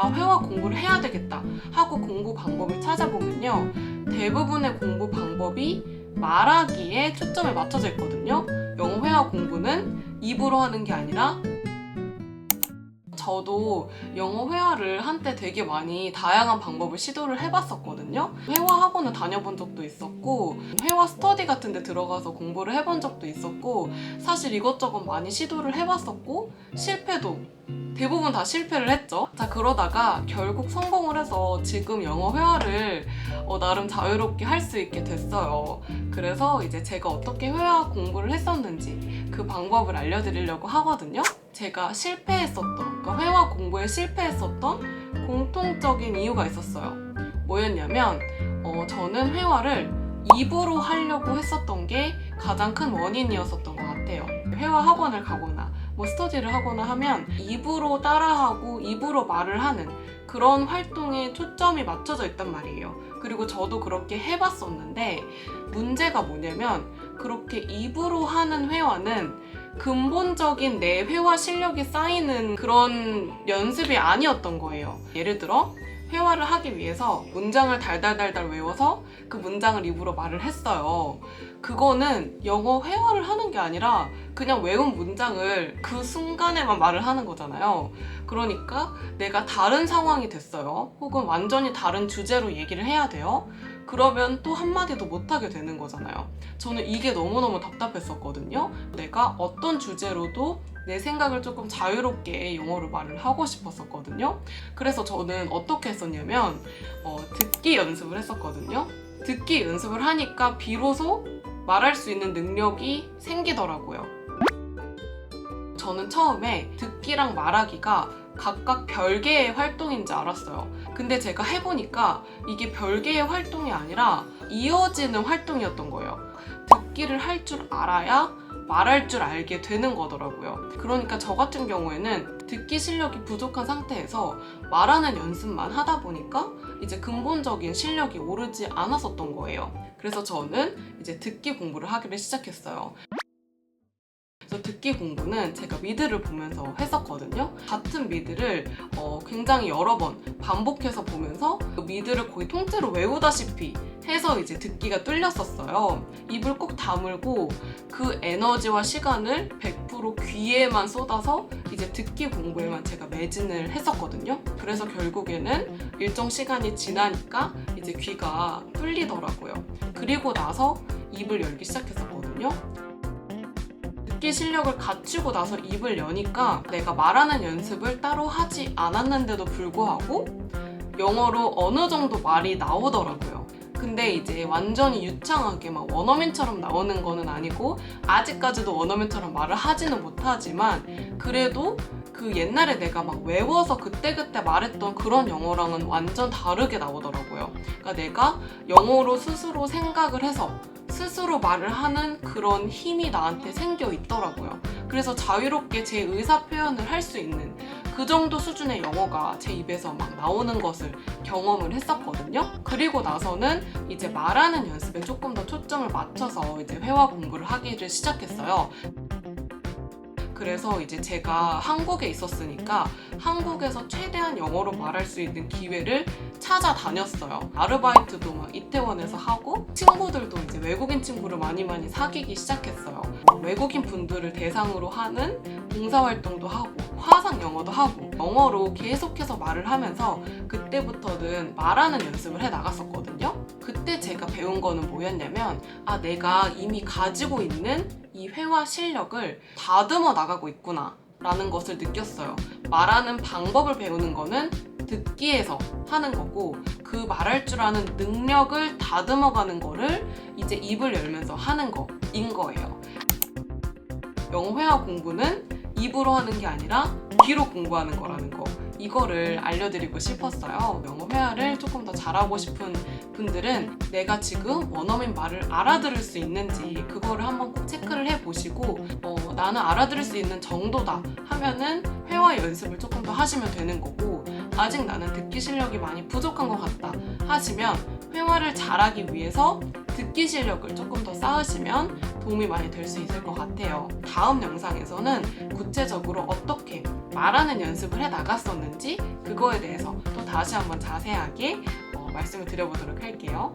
아, 회화 공부를 해야 되겠다 하고 공부 방법을 찾아보면요, 대부분의 공부 방법이 말하기에 초점을 맞춰져 있거든요. 영어 회화 공부는 입으로 하는 게 아니라, 저도 영어 회화를 한때 되게 많이 다양한 방법을 시도를 해봤었거든요. 회화 학원을 다녀본 적도 있었고, 회화 스터디 같은 데 들어가서 공부를 해본 적도 있었고, 사실 이것저것 많이 시도를 해봤었고, 실패도 대부분 다 실패를 했죠. 자, 그러다가 결국 성공을 해서 지금 영어 회화를 나름 자유롭게 할 수 있게 됐어요. 그래서 이제 제가 어떻게 회화 공부를 했었는지 그 방법을 알려드리려고 하거든요. 제가 실패했었던, 그러니까 회화 공부에 실패했었던 공통적인 이유가 있었어요. 뭐였냐면, 저는 회화를 입으로 하려고 했었던 게 가장 큰 원인이었었던 것 같아요. 회화 학원을 가거나 스터디를 하거나 하면 입으로 따라하고 입으로 말을 하는 그런 활동에 초점이 맞춰져 있단 말이에요. 그리고 저도 그렇게 해봤었는데, 문제가 뭐냐면, 그렇게 입으로 하는 회화는 근본적인 내 회화 실력이 쌓이는 그런 연습이 아니었던 거예요. 예를 들어 회화를 하기 위해서 문장을 달달달달 외워서 그 문장을 입으로 말을 했어요. 그거는 영어 회화를 하는 게 아니라 그냥 외운 문장을 그 순간에만 말을 하는 거잖아요. 그러니까 내가 다른 상황이 됐어요. 혹은 완전히 다른 주제로 얘기를 해야 돼요. 그러면 또 한마디도 못하게 되는 거잖아요. 저는 이게 너무너무 답답했었거든요. 내가 어떤 주제로도 내 생각을 조금 자유롭게 영어로 말을 하고 싶었었거든요. 그래서 저는 어떻게 했었냐면 듣기 연습을 했었거든요. 듣기 연습을 하니까 비로소 말할 수 있는 능력이 생기더라고요. 저는 처음에 듣기랑 말하기가 각각 별개의 활동인 줄 알았어요. 근데 제가 해보니까 이게 별개의 활동이 아니라 이어지는 활동이었던 거예요. 듣기를 할 줄 알아야 말할 줄 알게 되는 거더라고요. 그러니까 저 같은 경우에는 듣기 실력이 부족한 상태에서 말하는 연습만 하다 보니까 이제 근본적인 실력이 오르지 않았었던 거예요. 그래서 저는 이제 듣기 공부를 하기를 시작했어요. 그래서 듣기 공부는 제가 미드를 보면서 했었거든요. 같은 미드를 굉장히 여러 번 반복해서 보면서 그 미드를 거의 통째로 외우다시피 해서 이제 듣기가 뚫렸었어요. 입을 꼭 다물고 그 에너지와 시간을 100% 귀에만 쏟아서 이제 듣기 공부에만 제가 매진을 했었거든요. 그래서 결국에는 일정 시간이 지나니까 이제 귀가 뚫리더라고요. 그리고 나서 입을 열기 시작했었거든요. 듣기 실력을 갖추고 나서 입을 여니까 내가 말하는 연습을 따로 하지 않았는데도 불구하고 영어로 어느 정도 말이 나오더라고요. 근데 이제 완전히 유창하게 막 원어민처럼 나오는 거는 아니고, 아직까지도 원어민처럼 말을 하지는 못하지만 그래도 그 옛날에 내가 막 외워서 그때그때 말했던 그런 영어랑은 완전 다르게 나오더라고요. 그러니까 내가 영어로 스스로 생각을 해서 스스로 말을 하는 그런 힘이 나한테 생겨 있더라고요. 그래서 자유롭게 제 의사 표현을 할 수 있는 그 정도 수준의 영어가 제 입에서 막 나오는 것을 경험을 했었거든요. 그리고 나서는 이제 말하는 연습에 조금 더 초점을 맞춰서 이제 회화 공부를 하기를 시작했어요. 그래서 이제 제가 한국에 있었으니까 한국에서 최대한 영어로 말할 수 있는 기회를 찾아다녔어요. 아르바이트도 막 이태원에서 하고, 친구들도 이제 외국인 친구를 많이 사귀기 시작했어요. 외국인 분들을 대상으로 하는 봉사활동도 하고, 화상 영어도 하고, 영어로 계속해서 말을 하면서 그때부터는 말하는 연습을 해 나갔었거든요. 그때 제가 배운 거는 뭐였냐면, 내가 이미 가지고 있는 이 회화 실력을 다듬어 나가고 있구나 라는 것을 느꼈어요. 말하는 방법을 배우는 거는 듣기에서 하는 거고, 그 말할 줄 아는 능력을 다듬어 가는 거를 이제 입을 열면서 하는 거인 거예요. 영어 회화 공부는 입으로 하는 게 아니라 귀로 공부하는 거라는 거, 이거를 알려드리고 싶었어요. 영어 회화를 조금 더 잘하고 싶은 분들은 내가 지금 원어민 말을 알아들을 수 있는지 그거를 한번 꼭 체크를 해보시고, 나는 알아들을 수 있는 정도다 하면은 회화 연습을 조금 더 하시면 되는 거고, 아직 나는 듣기 실력이 많이 부족한 것 같다 하시면 회화를 잘하기 위해서 듣기 실력을 조금 더 쌓으시면 도움이 많이 될 수 있을 것 같아요. 다음 영상에서는 구체적으로 어떻게 말하는 연습을 해 나갔었는지 그거에 대해서 또 다시 한번 자세하게 말씀을 드려보도록 할게요.